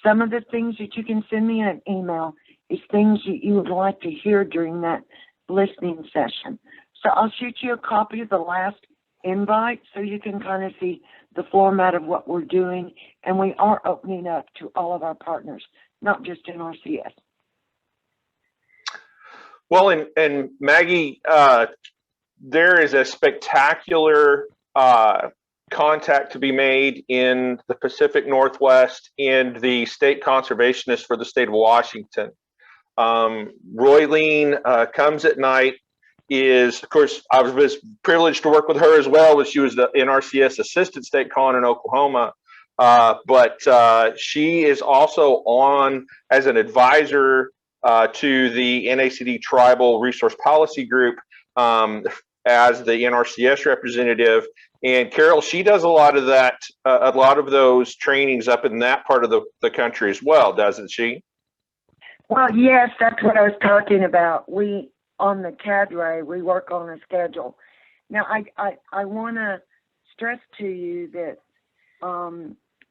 Some of the things that you can send me in an email is things that you would like to hear during that listening session. So I'll shoot you a copy of the last invite so you can kind of see the format of what we're doing. And we are opening up to all of our partners, not just NRCS. Well, and Maggie, there is a spectacular contact to be made in the Pacific Northwest and the state conservationist for the state of Washington. Roylene comes at night. Of course, I was privileged to work with her as well, as she was the NRCS assistant state con in Oklahoma. But she is also on as an advisor to the NACD Tribal Resource Policy Group as the NRCS representative. And Carol, she does a lot of that, a lot of those trainings up in that part of the country as well, doesn't she? Well, yes, that's what I was talking about. We, on the cadre, we work on a schedule. Now, I want to stress to you that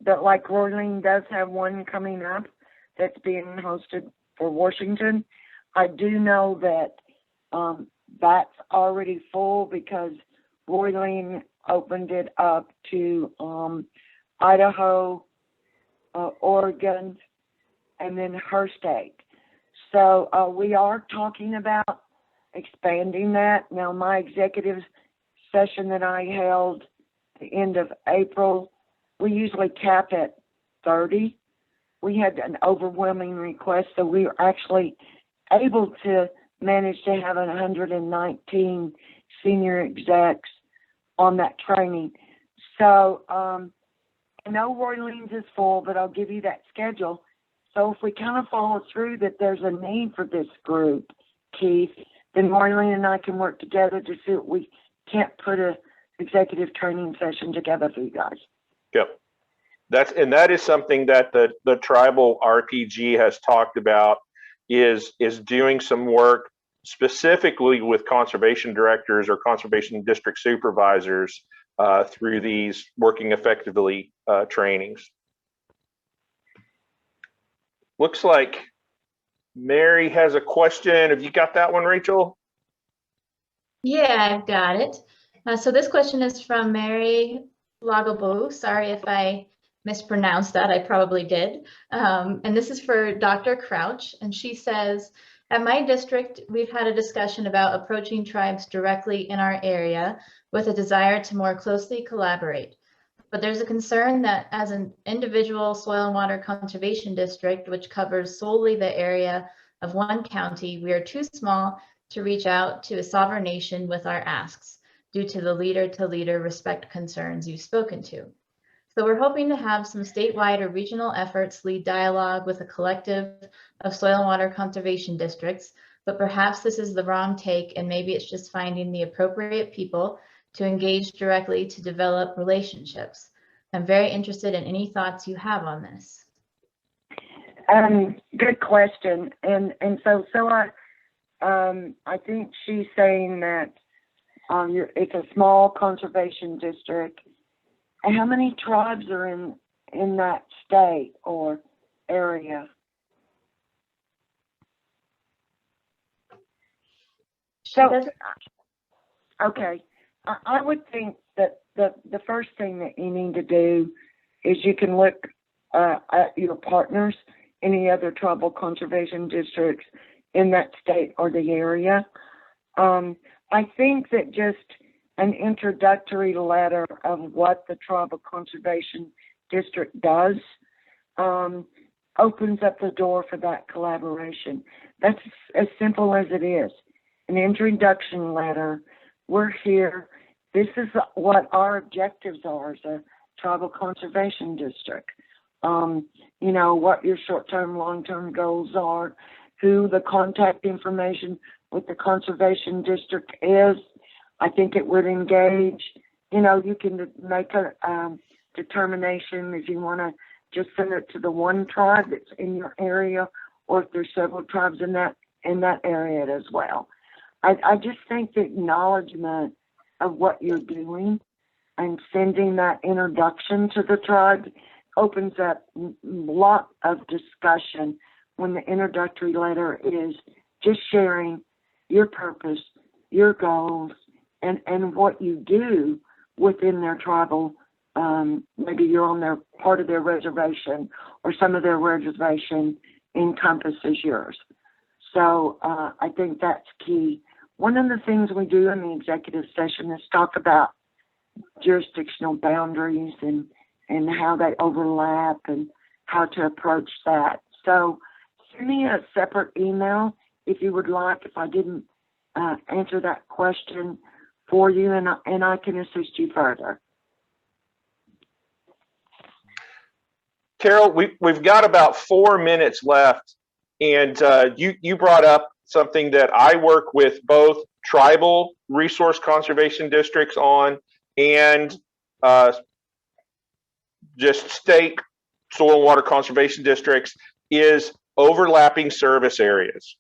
that like Roylene does have one coming up that's being hosted for Washington. I do know that that's already full because Roylene opened it up to Idaho, Oregon, and then her state. So we are talking about expanding that. Now, my executive session that I held at the end of April, we usually cap at 30. We had an overwhelming request, so we were actually able to manage to have 119 senior execs on that training. So I know Roylene's is full, but I'll give you that schedule. So if we kind of follow through that there's a need for this group, Keith, then Roylene and I can work together to see if we can't put a executive training session together for you guys. Yep. That is something that the tribal RPG has talked about, is doing some work specifically with conservation directors or conservation district supervisors through these working effectively trainings. Looks like Mary has a question. Have you got that one, Rachel? Yeah, I've got it. So this question is from Mary Lagabo. Sorry if I mispronounced that, I probably did. And this is for Dr. Crouch, and she says, at my district, we've had a discussion about approaching tribes directly in our area with a desire to more closely collaborate. But there's a concern that as an individual soil and water conservation district, which covers solely the area of one county, we are too small to reach out to a sovereign nation with our asks due to the leader-to-leader respect concerns you've spoken to. So we're hoping to have some statewide or regional efforts lead dialogue with a collective of soil and water conservation districts, but perhaps this is the wrong take and maybe it's just finding the appropriate people to engage directly to develop relationships. I'm very interested in any thoughts you have on this. Good question. And so I think she's saying that it's a small conservation district. And how many tribes are in that state or area? So, okay. I would think that the first thing that you need to do is you can look at your partners, any other tribal conservation districts in that state or the area. I think that just an introductory letter of what the tribal conservation district does opens up the door for that collaboration. That's as simple as it is. An introduction letter. We're here. This is what our objectives are as a tribal conservation district. You know, what your short-term, long-term goals are, who the contact information with the conservation district is. I think it would engage, you know, you can make a determination if you want to just send it to the one tribe that's in your area, or if there's several tribes in that area as well. I just think the acknowledgement of what you're doing and sending that introduction to the tribe opens up a lot of discussion when the introductory letter is just sharing your purpose, your goals, and what you do within their tribal. Maybe you're on their part of their reservation, or some of their reservation encompasses yours. So I think that's key. One of the things we do in the executive session is talk about jurisdictional boundaries and how they overlap and how to approach that. So send me a separate email if you would like, if I didn't answer that question for you, and I can assist you further. Carol, we've got about 4 minutes left, and you brought up something that I work with both tribal resource conservation districts on and just state soil and water conservation districts, is overlapping service areas.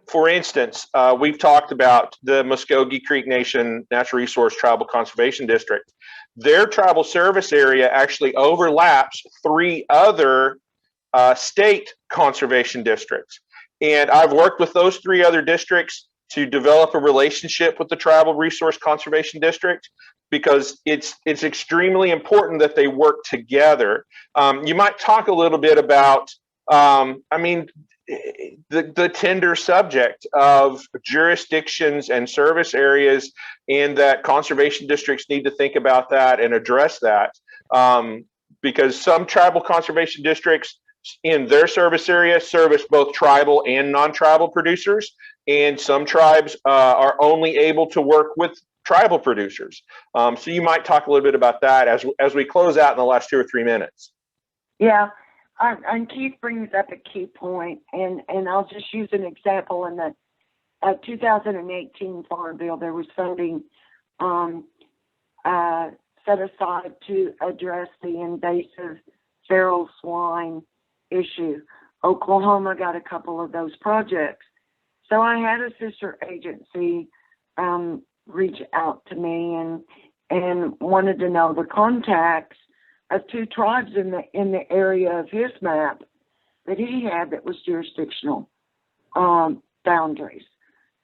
For instance, we've talked about the Muskogee Creek Nation Natural Resource Tribal Conservation District. Their tribal service area actually overlaps 3 other state conservation districts. And I've worked with those 3 other districts to develop a relationship with the Tribal Resource Conservation District, because it's extremely important that they work together. You might talk a little bit about, the tender subject of jurisdictions and service areas, and that conservation districts need to think about that and address that, because some tribal conservation districts in their service area service both tribal and non-tribal producers, and some tribes are only able to work with tribal producers. So you might talk a little bit about that as we close out in the last 2 or 3 minutes. Yeah. And Keith brings up a key point, and I'll just use an example. In the 2018 Farm Bill, there was funding set aside to address the invasive feral swine issue. Oklahoma got a couple of those projects. So I had a sister agency reach out to me and wanted to know the contacts of 2 tribes in the area of his map that he had that was jurisdictional boundaries.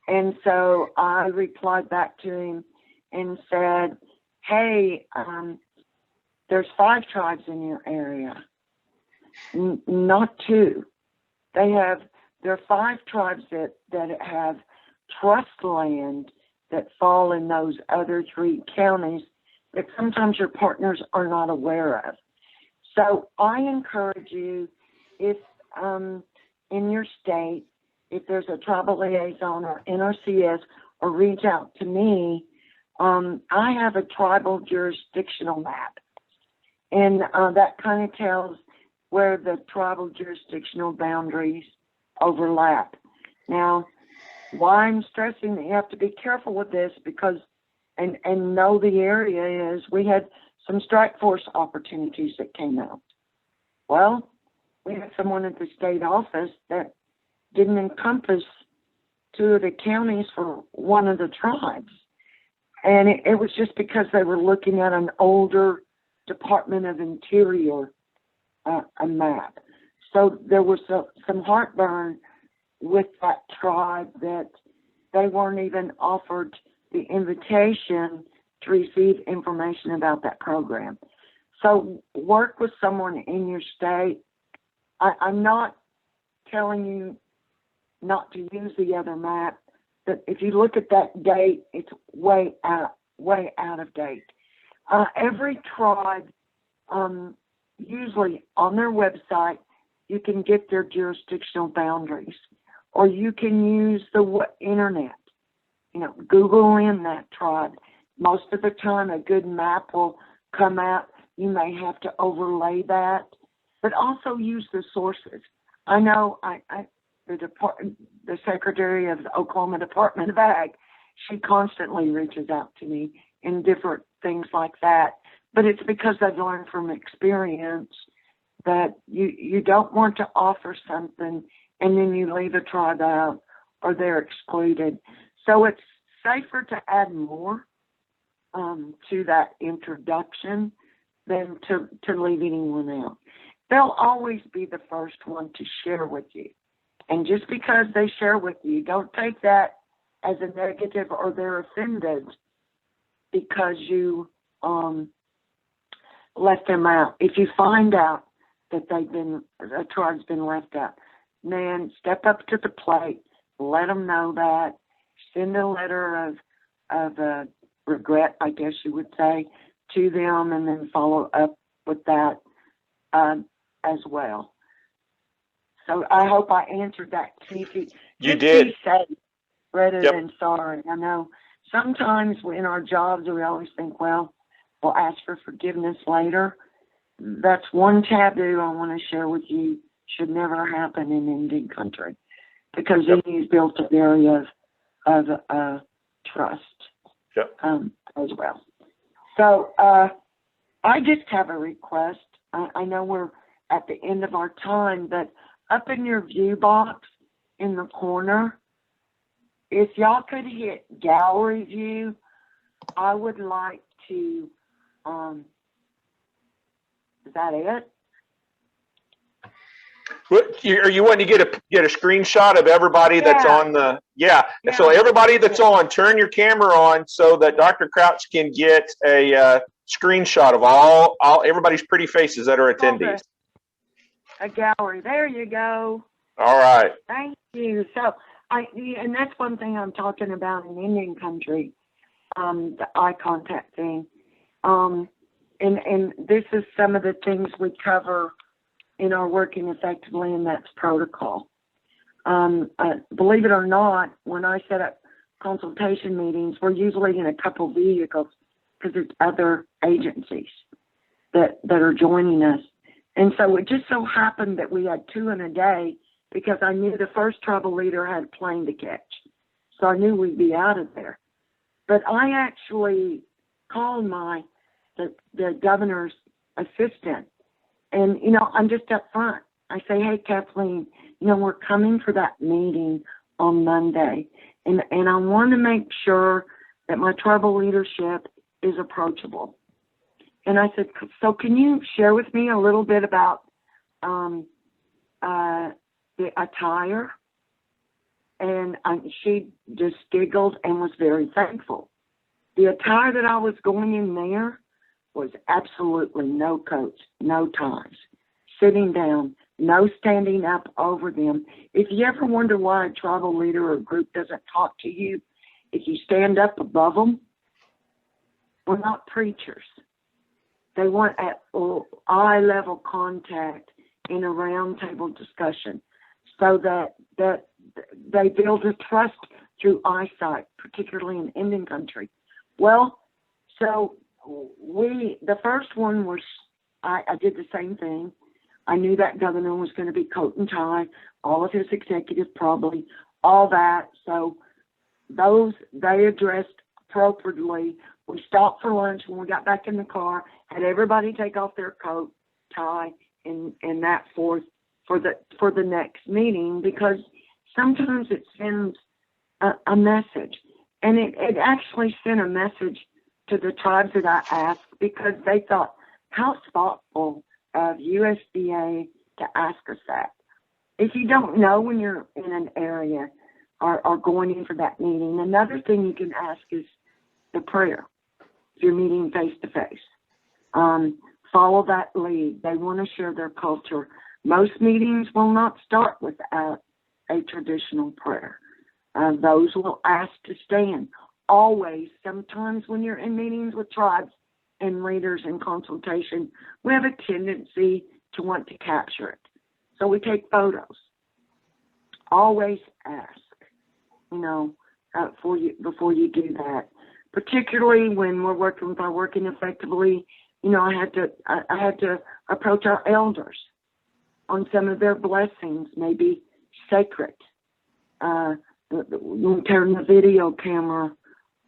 And so I replied back to him and said, hey, there's 5 tribes in your area, not 2. There are 5 tribes that have trust land that fall in those other 3 counties that sometimes your partners are not aware of. So I encourage you, if in your state, if there's a tribal liaison or NRCS, or reach out to me, I have a tribal jurisdictional map. And that kind of tells where the tribal jurisdictional boundaries overlap. Now, why I'm stressing that you have to be careful with this, because and know the area, is we had some strike force opportunities that came out. Well, we had someone at the state office that didn't encompass 2 of the counties for 1 of the tribes. And it was just because they were looking at an older Department of Interior a map. So there was some heartburn with that tribe that they weren't even offered the invitation to receive information about that program. So work with someone in your state. I'm not telling you not to use the other map, but if you look at that date, it's way out of date. Every tribe, usually on their website, you can get their jurisdictional boundaries, or you can use the internet. Google in that tribe. Most of the time, a good map will come out. You may have to overlay that, but also use the sources. I know the Secretary of the Oklahoma Department of Ag, she constantly reaches out to me in different things like that. But it's because I've learned from experience that you don't want to offer something and then you leave a tribe out or they're excluded. So it's safer to add more to that introduction than to leave anyone out. They'll always be the first one to share with you. And just because they share with you, don't take that as a negative or they're offended because you left them out. If you find out that a tribe's been left out, man, step up to the plate, let them know that, send a letter of regret, I guess you would say, to them, and then follow up with that as well. So I hope I answered that, Keith. You Just did. be safe rather Yep. than sorry. I know sometimes in our jobs we always think, well, we'll ask for forgiveness later. That's one taboo I want to share with you. Should never happen in Indian country, because Yep. Indians built an area of trust Yep. as well. So I just have a request. I know we're at the end of our time, but up in your view box in the corner, if y'all could hit gallery view, I would like to, is that it? What, are you wanting to get a screenshot of everybody that's Yeah. on the, yeah. Yeah. So everybody that's on, turn your camera on so that Dr. Crouch can get a screenshot of all everybody's pretty faces that are attendees. A gallery. There you go. All right. Thank you. So and that's one thing I'm talking about in Indian country, the eye contact thing. And this is some of the things we cover in our Working Effectively, and that's protocol. Believe it or not, when I set up consultation meetings, we're usually in a couple vehicles because it's other agencies that are joining us. And so it just so happened that we had 2 in a day, because I knew the first tribal leader had a plane to catch. So I knew we'd be out of there. But I actually called the governor's assistant. And, I'm just up front. I say, hey, Kathleen, we're coming for that meeting on Monday. And I want to make sure that my tribal leadership is approachable. And I said, so can you share with me a little bit about the attire? And she just giggled and was very thankful. The attire that I was going in there was absolutely no coats, no ties, sitting down, no standing up over them. If you ever wonder why a tribal leader or group doesn't talk to you, if you stand up above them, we're not preachers. They want eye-level contact in a round-table discussion, so that they build a trust through eyesight, particularly in Indian country. Well, so the first one was, I did the same thing. I knew that governor was going to be coat and tie, all of his executives probably, all that. So those, they addressed appropriately. We stopped for lunch. When we got back in the car, had everybody take off their coat, tie, and that forth for the next meeting, because sometimes it sends a message. And it actually sent a message to the tribes that I asked, because they thought, how thoughtful of USDA to ask us that. If you don't know when you're in an area or going in for that meeting, another thing you can ask is the prayer. If you're meeting face to face, follow that lead. They want to share their culture. Most meetings will not start without a traditional prayer. Those will ask to stand. Always, sometimes when you're in meetings with tribes and leaders in consultation, we have a tendency to want to capture it. So we take photos. Always ask, before you do that. Particularly when we're working with our Working Effectively, I had to approach our elders on some of their blessings, maybe sacred. We turn the video camera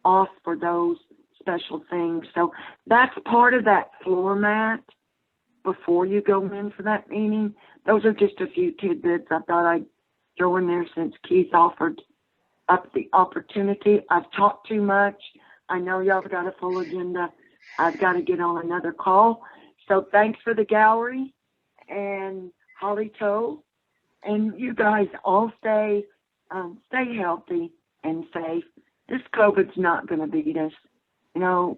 off for those special things. So that's part of that floor mat before you go in for that meeting. Those are just a few tidbits I thought I'd throw in there since Keith offered up the opportunity. I've talked too much. I know y'all have got a full agenda. I've got to get on another call. So thanks for the gallery and Holly Toe. And you guys all stay healthy and safe. This COVID's not going to beat us.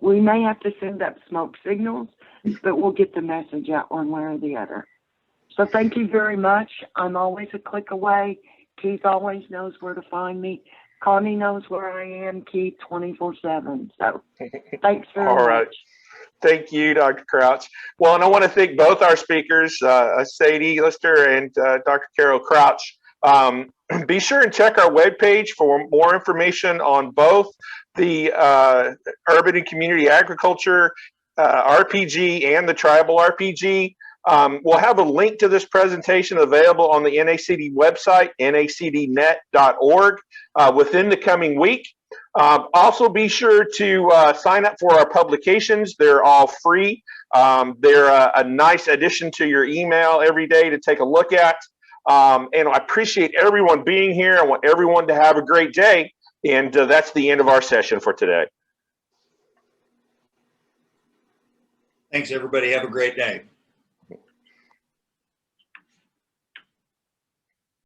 We may have to send up smoke signals, but we'll get the message out one way or the other. So thank you very much. I'm always a click away. Keith always knows where to find me. Connie knows where I am, Keith, 24/7. So thanks very All right. much. Thank you, Dr. Crouch. Well, and I want to thank both our speakers, Sadie Lister and Dr. Carol Crouch. Be sure and check our webpage for more information on both the urban and community agriculture RPG and the tribal RPG. We'll have a link to this presentation available on the NACD website, nacdnet.org, within the coming week. Also, be sure to sign up for our publications. They're all free. They're a nice addition to your email every day to take a look at. And I appreciate everyone being here. I want everyone to have a great day. And that's the end of our session for today. Thanks, everybody. Have a great day.